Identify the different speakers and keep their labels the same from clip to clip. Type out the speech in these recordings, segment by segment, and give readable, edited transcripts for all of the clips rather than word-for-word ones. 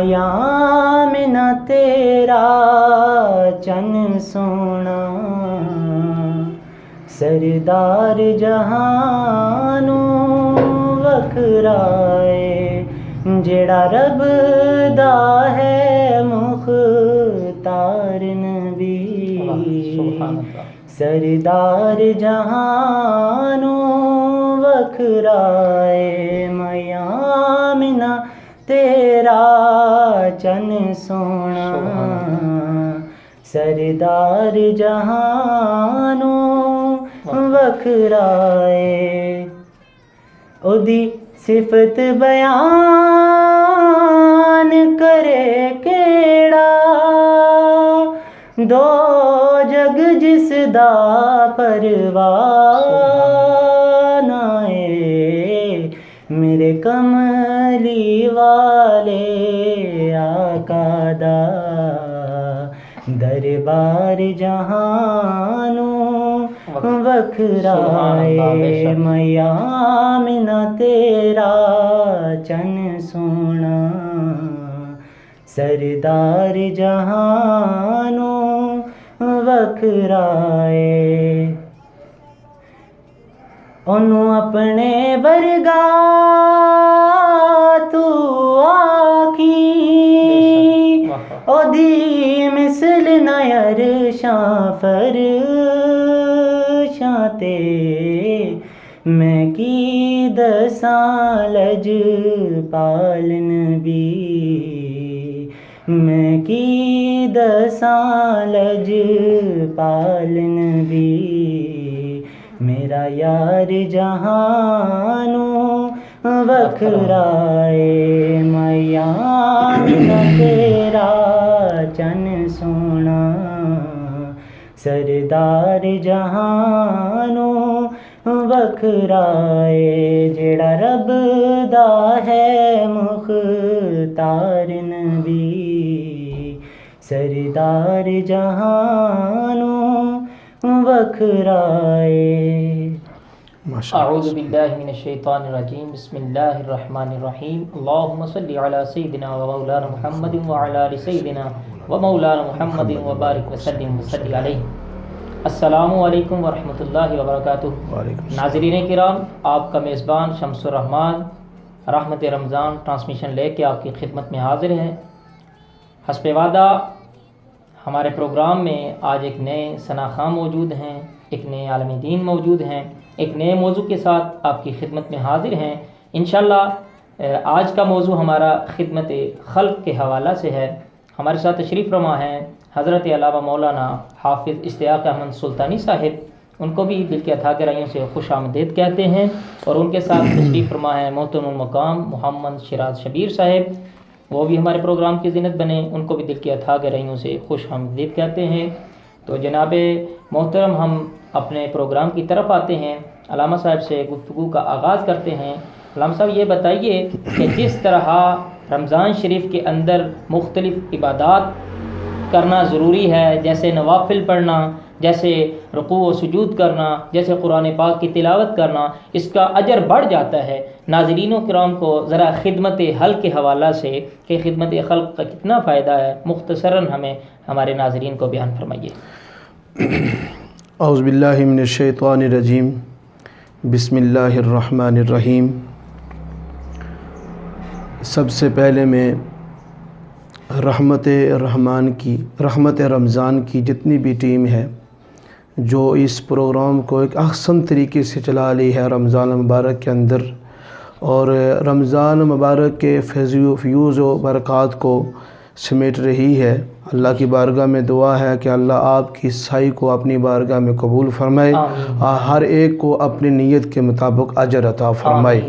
Speaker 1: میامنہ تیرا چن سونا سردار جہانوں وکھرائے جڑا رب دا ہے مختار نبی سردار جہانوں وکھرائے میامنہ تیرا چن سونا سردار جہانوں وکھرائے اودی صفت بیان کرے کیڑا دو جگ جس دا پروان آئے میرے کملی والے آقا دا دربار جہانوں وکھرائے میامنہ تیرا چن سونا سردار جہانوں وکھرائے انہوں اپنے ورگا تو آکھی او دی مثل نیر فرشاں تے میں کی دساں لج پال نبی میں کی دساں لج پال نبی میرا یار جہانوں وکھرائے میامنہ تیرا چن سونا سردار جہانوں وکھرائے جڑا رب دا ہے مختار نبی سردار جہانوں وکھرائے
Speaker 2: اعوذ باللہ من الشیطان الرجیم بسم اللہ الرحمن الرحیم اللہم صلی علی سیدنا و مولانا محمد وعلی آل سیدنا و مولانا محمد وبارک وسلم وصلی علیہ۔ السلام علیکم ورحمۃ اللہ وبرکاتہ۔ ناظرین کرام، آپ کا میزبان شمس الرحمن رحمت رمضان ٹرانسمیشن لے کے آپ کی خدمت میں حاضر ہیں۔ حسب وعدہ ہمارے پروگرام میں آج ایک نئے ثناءخواں موجود ہیں، ایک نئے عالم دین موجود ہیں، ایک نئے موضوع کے ساتھ آپ کی خدمت میں حاضر ہیں۔ انشاءاللہ آج کا موضوع ہمارا خدمت خلق کے حوالہ سے ہے۔ ہمارے ساتھ تشریف فرما ہیں حضرت علامہ مولانا حافظ اشتیاق احمد سلطانی صاحب، ان کو بھی دل کے اتھا گہرائیوں سے خوش آمدید کہتے ہیں، اور ان کے ساتھ تشریف فرما ہیں محترم المقام محمد شیراز شبیر صاحب، وہ بھی ہمارے پروگرام کی زینت بنے، ان کو بھی دل کے اتھا گہرائیوں سے خوش آمدید کہتے ہیں۔ تو جناب محترم، ہم اپنے پروگرام کی طرف آتے ہیں، علامہ صاحب سے گفتگو کا آغاز کرتے ہیں۔ علامہ صاحب یہ بتائیے کہ جس طرح رمضان شریف کے اندر مختلف عبادات کرنا ضروری ہے، جیسے نوافل پڑھنا، جیسے رکوع و سجود کرنا، جیسے قرآن پاک کی تلاوت کرنا، اس کا اجر بڑھ جاتا ہے۔ ناظرین و کرام کو ذرا خدمت خلق کے حوالہ سے کہ خدمت خلق کا کتنا فائدہ ہے مختصراً ہمیں ہمارے ناظرین کو بیان فرمائیے۔
Speaker 3: اعوذ باللہ من الشیطان الرجیم بسم اللہ الرحمن الرحیم۔ سب سے پہلے میں رحمت رمضان کی جتنی بھی ٹیم ہے جو اس پروگرام کو ایک احسن طریقے سے چلا لی ہے رمضان مبارک کے اندر، اور رمضان مبارک کے فیوز و برکات کو سمیٹ رہی ہے، اللہ کی بارگاہ میں دعا ہے کہ اللہ آپ کی سائی کو اپنی بارگاہ میں قبول فرمائے، ہر ایک کو اپنی نیت کے مطابق اجر عطا فرمائے۔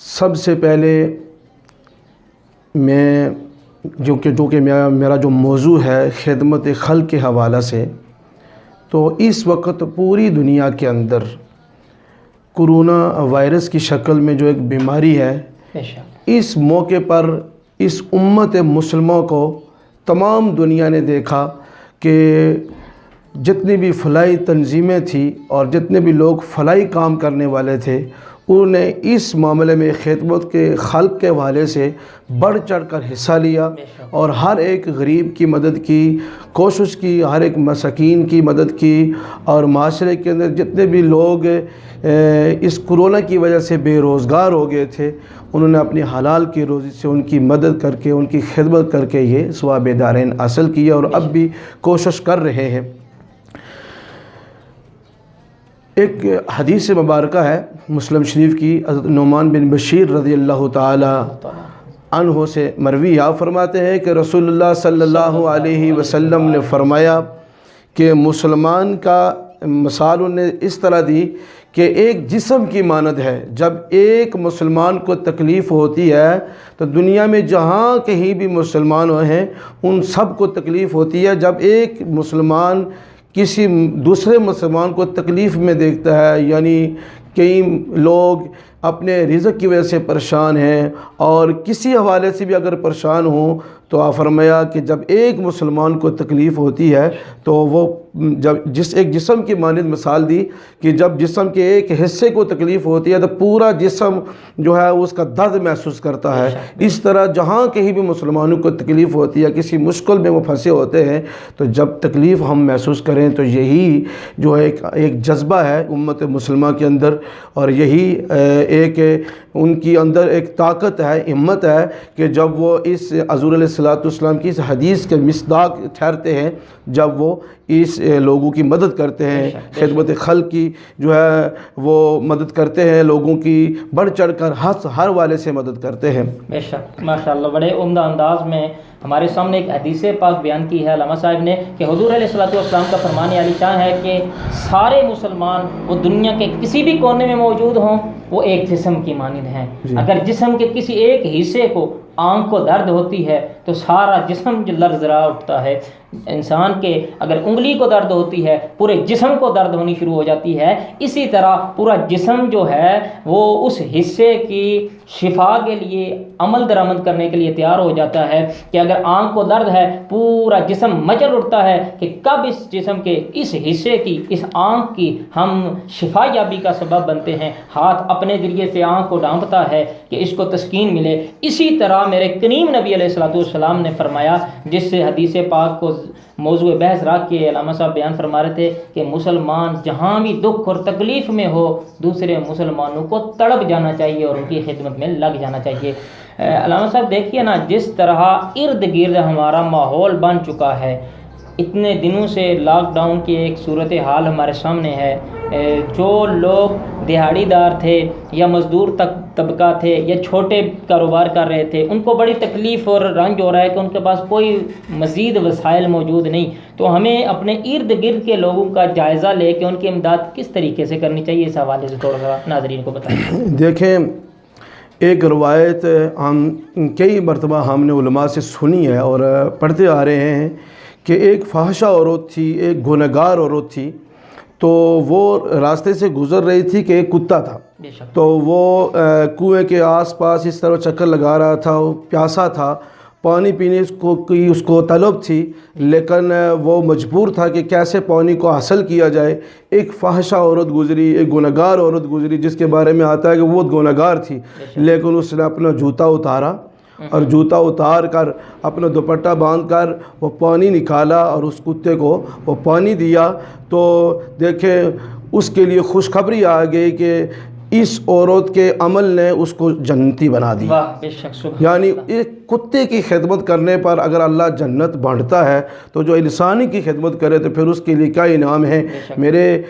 Speaker 3: سب سے پہلے میں جو کہ میرا جو موضوع ہے خدمت خلق کے حوالہ سے، تو اس وقت پوری دنیا کے اندر کرونا وائرس کی شکل میں جو ایک بیماری ہے، اس موقع پر اس امت مسلمہ کو تمام دنیا نے دیکھا کہ جتنی بھی فلاحی تنظیمیں تھیں اور جتنے بھی لوگ فلاحی کام کرنے والے تھے، انہوں نے اس معاملے میں خدمت کے خلق کے حوالے سے بڑھ چڑھ کر حصہ لیا اور ہر ایک غریب کی مدد کی کوشش کی، ہر ایک مساکین کی مدد کی، اور معاشرے کے اندر جتنے بھی لوگ اس کرونا کی وجہ سے بے روزگار ہو گئے تھے، انہوں نے اپنی حلال کی روزی سے ان کی مدد کر کے، ان کی خدمت کر کے یہ ثواب دارین حاصل کیا، اور اب بھی کوشش کر رہے ہیں۔ ایک حدیث مبارکہ ہے مسلم شریف کی، حضرت نعمان بن بشیر رضی اللہ تعالی عنہ سے مروی، آپ فرماتے ہیں کہ رسول اللہ صلی اللہ علیہ وسلم نے فرمایا کہ مسلمان کا مثال انہیں اس طرح دی کہ ایک جسم کی مانند ہے۔ جب ایک مسلمان کو تکلیف ہوتی ہے تو دنیا میں جہاں کہیں بھی مسلمان ہیں ان سب کو تکلیف ہوتی ہے۔ جب ایک مسلمان کسی دوسرے مسلمان کو تکلیف میں دیکھتا ہے، یعنی کئی لوگ اپنے رزق کی وجہ سے پریشان ہیں اور کسی حوالے سے بھی اگر پریشان ہوں، تو آپ فرمایا کہ جب ایک مسلمان کو تکلیف ہوتی ہے تو وہ ایک جسم کی مانند مثال دی کہ جب جسم کے ایک حصے کو تکلیف ہوتی ہے تو پورا جسم جو ہے اس کا درد محسوس کرتا ہے۔ اس طرح جہاں کہیں بھی مسلمانوں کو تکلیف ہوتی ہے، کسی مشکل میں وہ پھنسے ہوتے ہیں، تو جب تکلیف ہم محسوس کریں تو یہی جو ایک جذبہ ہے امت مسلمہ کے اندر، اور یہی ایک ان کی اندر ایک طاقت ہے، ہمت ہے کہ جب وہ اس حضور علیہ السلام کی اس حدیث کے مصداق ٹھہرتے ہیں، جب وہ اس لوگوں کی مدد کرتے ہیں، خدمت خلق کی جو ہے وہ مدد کرتے ہیں، لوگوں کی بڑھ چڑھ کر ہر والے سے مدد کرتے ہیں۔
Speaker 2: بے شک، ماشاءاللہ، بڑے عمدہ انداز میں ہمارے سامنے ایک حدیث پاک بیان کی ہے علامہ صاحب نے کہ حضور علیہ السلام کا فرمان عالی شان ہے کہ سارے مسلمان وہ دنیا کے کسی بھی کونے میں موجود ہوں، وہ ایک جسم کی مانند ہیں۔ اگر جسم کے کسی ایک حصے کو آنکھ کو درد ہوتی ہے تو سارا جسم لرزرا اٹھتا ہے۔ انسان کے اگر انگلی کو درد ہوتی ہے پورے جسم کو درد ہونی شروع ہو جاتی ہے۔ اسی طرح پورا جسم جو ہے وہ اس حصے کی شفا کے لیے عمل درآمد کرنے کے لیے تیار ہو جاتا ہے کہ اگر آنکھ کو درد ہے پورا جسم مچل اٹھتا ہے کہ کب اس جسم کے اس حصے کی، اس آنکھ کی ہم شفا یابی کا سبب بنتے ہیں۔ ہاتھ اپنے ذریعے سے آنکھ کو ڈھانپتا ہے کہ اس کو تسکین ملے۔ اسی طرح میرے کریم نبی علیہ السلام نے فرمایا، جس سے حدیث پاک کو موضوع بحث رکھ کے علامہ صاحب بیان فرما رہے تھے کہ مسلمان جہاں بھی دکھ اور تکلیف میں ہو دوسرے مسلمانوں کو تڑپ جانا چاہیے اور ان کی خدمت میں لگ جانا چاہیے۔ علامہ صاحب دیکھیے نا، جس طرح ارد گرد ہمارا ماحول بن چکا ہے، اتنے دنوں سے لاک ڈاؤن کی ایک صورتحال ہمارے سامنے ہے۔ جو لوگ دیہاڑی دار تھے یا مزدور طبقہ تھے یا چھوٹے کاروبار کر رہے تھے، ان کو بڑی تکلیف اور رنج ہو رہا ہے کہ ان کے پاس کوئی مزید وسائل موجود نہیں۔ تو ہمیں اپنے ارد گرد کے لوگوں کا جائزہ لے کے ان کی امداد کس طریقے سے کرنی چاہیے، اس حوالے سے تھوڑا سا ناظرین کو بتائیں۔
Speaker 3: دیکھیں، ایک روایت ہم کئی مرتبہ ہم نے علماء سے سنی ہے اور پڑھتے آ رہے ہیں کہ ایک فاحشہ عورت تھی، ایک گنہگار عورت تھی، تو وہ راستے سے گزر رہی تھی کہ ایک کتا تھا، تو وہ کنویں کے آس پاس اس طرح چکر لگا رہا تھا، وہ پیاسا تھا، پانی پینے کی اس کو طلب تھی، لیکن وہ مجبور تھا کہ کیسے پانی کو حاصل کیا جائے۔ ایک فاحشہ عورت گزری، ایک گنہگار عورت گزری، جس کے بارے میں آتا ہے کہ وہ گنہگار تھی، لیکن اس نے اپنا جوتا اتارا اور جوتا اتار کر اپنا دوپٹہ باندھ کر وہ پانی نکالا اور اس کتے کو وہ پانی دیا۔ تو دیکھیں، اس کے لیے خوشخبری آ گئی کہ اس عورت کے عمل نے اس کو جنتی بنا دی۔ یعنی ایک کتے کی خدمت کرنے پر اگر اللہ جنت بانٹتا ہے تو جو انسانی کی خدمت کرے تو پھر اس کے لیے کیا انعام ہے۔ میرے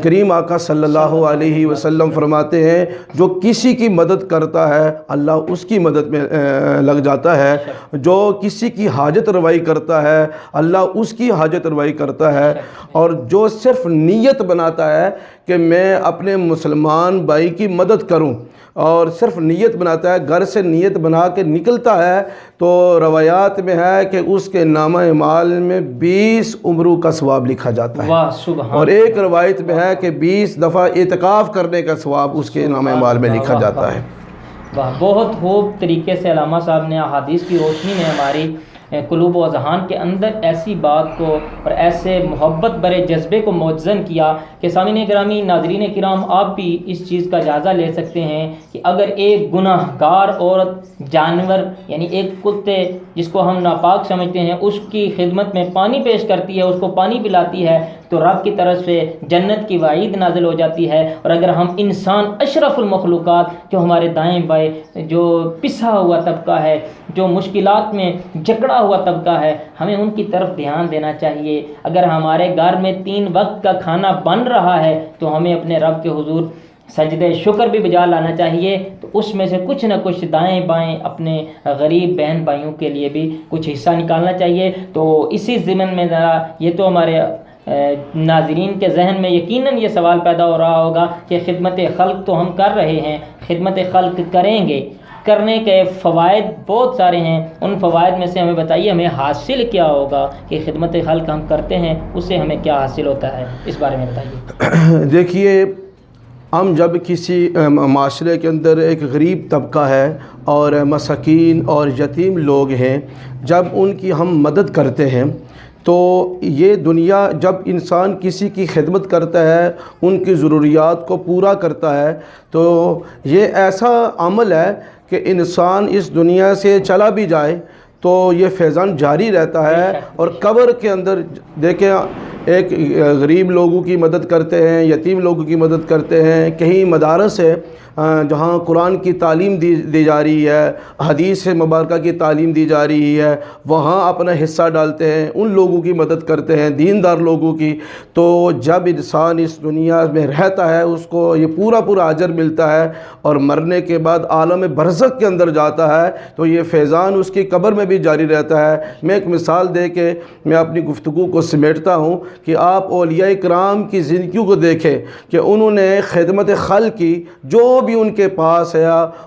Speaker 3: کریم آقا صلی اللہ علیہ وسلم فرماتے ہیں، جو کسی کی مدد کرتا ہے اللہ اس کی مدد میں لگ جاتا ہے، جو کسی کی حاجت روائی کرتا ہے اللہ اس کی حاجت روائی کرتا ہے، اور جو صرف نیت بناتا ہے کہ میں اپنے مسلمان بھائی کی مدد کروں اور صرف نیت بناتا ہے، گھر سے نیت بنا کے نکلتا ہے، تو روایات میں ہے کہ اس کے نامہ اعمال میں 20 عمروں کا ثواب لکھا جاتا ہے، اور ایک روایت میں ہے کہ 20 دفعہ اعتکاف کرنے کا ثواب اس کے نامہ اعمال میں لکھا جاتا ہے۔
Speaker 2: بہت خوب طریقے سے علامہ صاحب نے احادیث کی روشنی میں ہماری قلوب و اذہان کے اندر ایسی بات کو اور ایسے محبت برے جذبے کو موزن کیا کہ سامعین گرامی، ناظرین کرام، آپ بھی اس چیز کا جائزہ لے سکتے ہیں کہ اگر ایک گناہ گار عورت، جانور یعنی ایک کتے جس کو ہم ناپاک سمجھتے ہیں، اس کی خدمت میں پانی پیش کرتی ہے، اس کو پانی پلاتی ہے، تو رب کی طرف سے جنت کی وعید نازل ہو جاتی ہے۔ اور اگر ہم انسان اشرف المخلوقات جو ہمارے دائیں بائیں جو پسا ہوا طبقہ ہے، جو مشکلات میں جکڑا ہوا طبقہ ہے، ہمیں ان کی طرف دھیان دینا چاہیے۔ اگر ہمارے گھر میں 3 وقت کا کھانا بن رہا ہے تو ہمیں اپنے رب کے حضور سجدہ شکر بھی بجا لانا چاہیے، تو اس میں سے کچھ نہ کچھ دائیں بائیں اپنے غریب بہن بھائیوں کے لیے بھی کچھ حصہ نکالنا چاہیے۔ تو اسی ضمن میں ذرا یہ تو ہمارے ناظرین کے ذہن میں یقیناً یہ سوال پیدا ہو رہا ہوگا کہ خدمت خلق تو ہم کر رہے ہیں، خدمت خلق کریں گے، کرنے کے فوائد بہت سارے ہیں، ان فوائد میں سے ہمیں بتائیے ہمیں حاصل کیا ہوگا کہ خدمت خلق ہم کرتے ہیں اس سے ہمیں کیا حاصل ہوتا ہے، اس بارے میں بتائیے۔
Speaker 3: دیکھیے، ہم جب کسی معاشرے کے اندر ایک غریب طبقہ ہے اور مساکین اور یتیم لوگ ہیں، جب ان کی ہم مدد کرتے ہیں تو یہ دنیا، جب انسان کسی کی خدمت کرتا ہے، ان کی ضروریات کو پورا کرتا ہے، تو یہ ایسا عمل ہے کہ انسان اس دنیا سے چلا بھی جائے تو یہ فیضان جاری رہتا ہے۔ اور قبر کے اندر دیکھیں، ایک غریب لوگوں کی مدد کرتے ہیں، یتیم لوگوں کی مدد کرتے ہیں، کہیں مدارس ہے جہاں قرآن کی تعلیم دی جا رہی ہے، حدیث مبارکہ کی تعلیم دی جا رہی ہے، وہاں اپنا حصہ ڈالتے ہیں، ان لوگوں کی مدد کرتے ہیں، دیندار لوگوں کی۔ تو جب انسان اس دنیا میں رہتا ہے اس کو یہ پورا اجر ملتا ہے، اور مرنے کے بعد عالم برزخ کے اندر جاتا ہے تو یہ فیضان اس کی قبر میں بھی جاری رہتا ہے۔ میں ایک مثال دے کے میں اپنی گفتگو کو سمیٹتا ہوں کہ آپ اولیاء کرام کی زندگیوں کو دیکھیں کہ انہوں نے خدمت خلق کی، جو بھی ان کے پاس ہے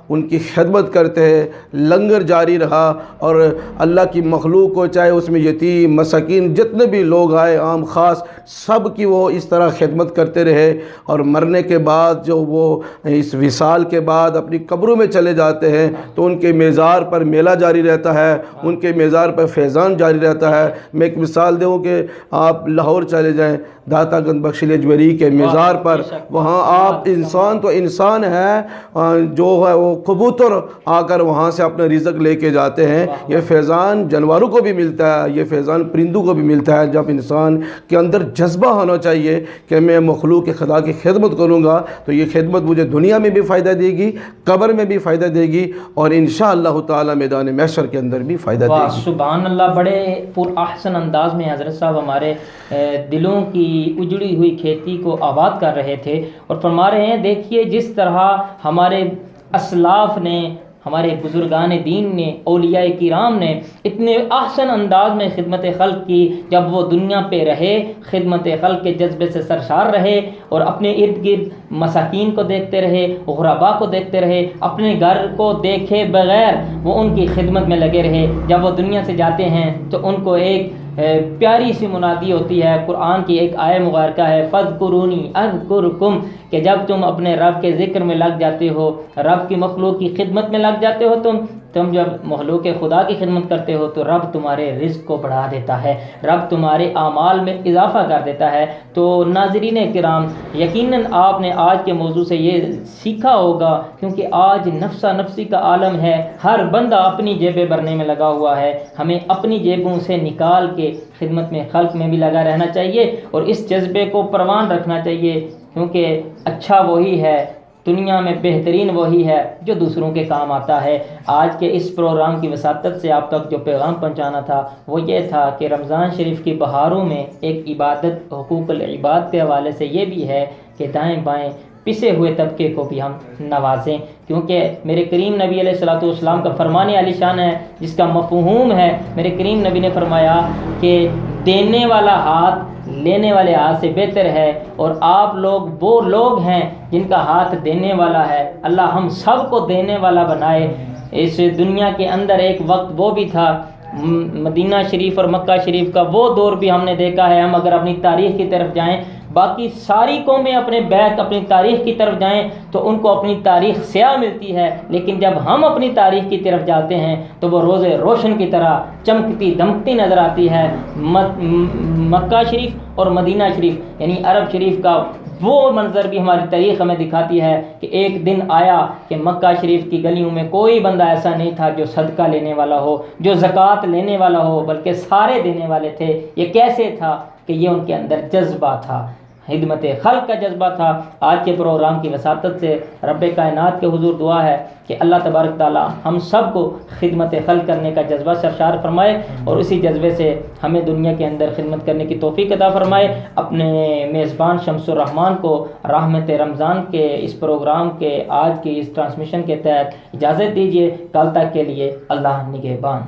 Speaker 3: ان کی خدمت کرتے ہیں، لنگر جاری رہا، اور اللہ کی مخلوق کو، چاہے اس میں یتیم، مساکین، جتنے بھی لوگ آئے عام خاص، سب کی وہ اس طرح خدمت کرتے رہے۔ اور مرنے کے بعد جو وہ اس وصال کے بعد اپنی قبروں میں چلے جاتے ہیں تو ان کے میزار پر میلہ جاری رہتا ہے، ان کے میزار پر فیضان جاری رہتا ہے۔ میں ایک مثال دوں کہ آپ لاہور چلے جائیں، داتا گنج بخش اجمری کے میزار پر، وہاں آپ انسان تو انسان ہے، جو ہے وہ کبوتر آ کر وہاں سے اپنا رزق لے کے جاتے ہیں۔ یہ فیضان جانوروں کو بھی ملتا ہے، یہ فیضان پرندوں کو بھی ملتا ہے۔ جب انسان کے اندر جذبہ ہونا چاہیے کہ میں مخلوق خدا کی خدمت کروں گا تو یہ خدمت مجھے دنیا میں بھی فائدہ دے گی، قبر میں بھی فائدہ دے گی، اور انشاءاللہ تعالی میدان محشر کے اندر بھی فائدہ دے گی۔
Speaker 2: سبحان اللہ، بڑے پر احسن انداز میں حضرت صاحب ہمارے دلوں کی اجڑی ہوئی کھیتی کو آباد کر رہے تھے، اور فرما رہے ہیں دیکھیے جس طرح ہمارے اسلاف نے، ہمارے بزرگان دین نے، اولیاء کرام نے اتنے احسن انداز میں خدمت خلق کی، جب وہ دنیا پہ رہے خدمت خلق کے جذبے سے سرشار رہے، اور اپنے ارد گرد مساکین کو دیکھتے رہے، غربا کو دیکھتے رہے، اپنے گھر کو دیکھے بغیر وہ ان کی خدمت میں لگے رہے۔ جب وہ دنیا سے جاتے ہیں تو ان کو ایک پیاری سی منادی ہوتی ہے، قرآن کی ایک آیہ مبارکہ ہے، فَاذْكُرُونِي أَذْكُرْكُمْ، کہ جب تم اپنے رب کے ذکر میں لگ جاتے ہو، رب کی مخلوق کی خدمت میں لگ جاتے ہو، تم جب مخلوق خدا کی خدمت کرتے ہو تو رب تمہارے رزق کو بڑھا دیتا ہے، رب تمہارے اعمال میں اضافہ کر دیتا ہے۔ تو ناظرین کرام، یقیناً آپ نے آج کے موضوع سے یہ سیکھا ہوگا، کیونکہ آج نفسا نفسی کا عالم ہے، ہر بندہ اپنی جیبیں بھرنے میں لگا ہوا ہے۔ ہمیں اپنی جیبوں سے نکال کے خدمت میں خلق میں بھی لگا رہنا چاہیے، اور اس جذبے کو پروان رکھنا چاہیے، کیونکہ اچھا وہی ہے، دنیا میں بہترین وہی ہے جو دوسروں کے کام آتا ہے۔ آج کے اس پروگرام کی وساطت سے آپ تک جو پیغام پہنچانا تھا وہ یہ تھا کہ رمضان شریف کی بہاروں میں ایک عبادت، حقوق العباد کے حوالے سے یہ بھی ہے کہ دائیں بائیں پسے ہوئے طبقے کو بھی ہم نوازیں، کیونکہ میرے کریم نبی علیہ الصلوۃ والسلام کا فرمان عالی شان ہے جس کا مفہوم ہے، میرے کریم نبی نے فرمایا کہ دینے والا ہاتھ لینے والے ہاتھ سے بہتر ہے، اور آپ لوگ وہ لوگ ہیں جن کا ہاتھ دینے والا ہے۔ اللہ ہم سب کو دینے والا بنائے۔ اس دنیا کے اندر ایک وقت وہ بھی تھا، مدینہ شریف اور مکہ شریف کا وہ دور بھی ہم نے دیکھا ہے، ہم اگر اپنی تاریخ کی طرف جائیں، باقی ساری قومیں اپنے بیک اپنی تاریخ کی طرف جائیں تو ان کو اپنی تاریخ سیاہ ملتی ہے، لیکن جب ہم اپنی تاریخ کی طرف جاتے ہیں تو وہ روز روشن کی طرح چمکتی دمکتی نظر آتی ہے۔ مکہ شریف اور مدینہ شریف یعنی عرب شریف کا وہ منظر بھی ہماری تاریخ ہمیں دکھاتی ہے کہ ایک دن آیا کہ مکہ شریف کی گلیوں میں کوئی بندہ ایسا نہیں تھا جو صدقہ لینے والا ہو، جو زکوٰۃ لینے والا ہو، بلکہ سارے دینے والے تھے۔ یہ کیسے تھا کہ یہ ان کے اندر جذبہ تھا، خدمت خلق کا جذبہ تھا۔ آج کے پروگرام کی وساطت سے رب کائنات کے حضور دعا ہے کہ اللہ تبارک تعالی ہم سب کو خدمت خلق کرنے کا جذبہ سرشار فرمائے، اور اسی جذبے سے ہمیں دنیا کے اندر خدمت کرنے کی توفیق عطا فرمائے۔ اپنے میزبان شمس الرحمان کو رحمت رمضان کے اس پروگرام کے آج کی اس ٹرانسمیشن کے تحت اجازت دیجیے۔ کل تک کے لیے اللہ نگہبان۔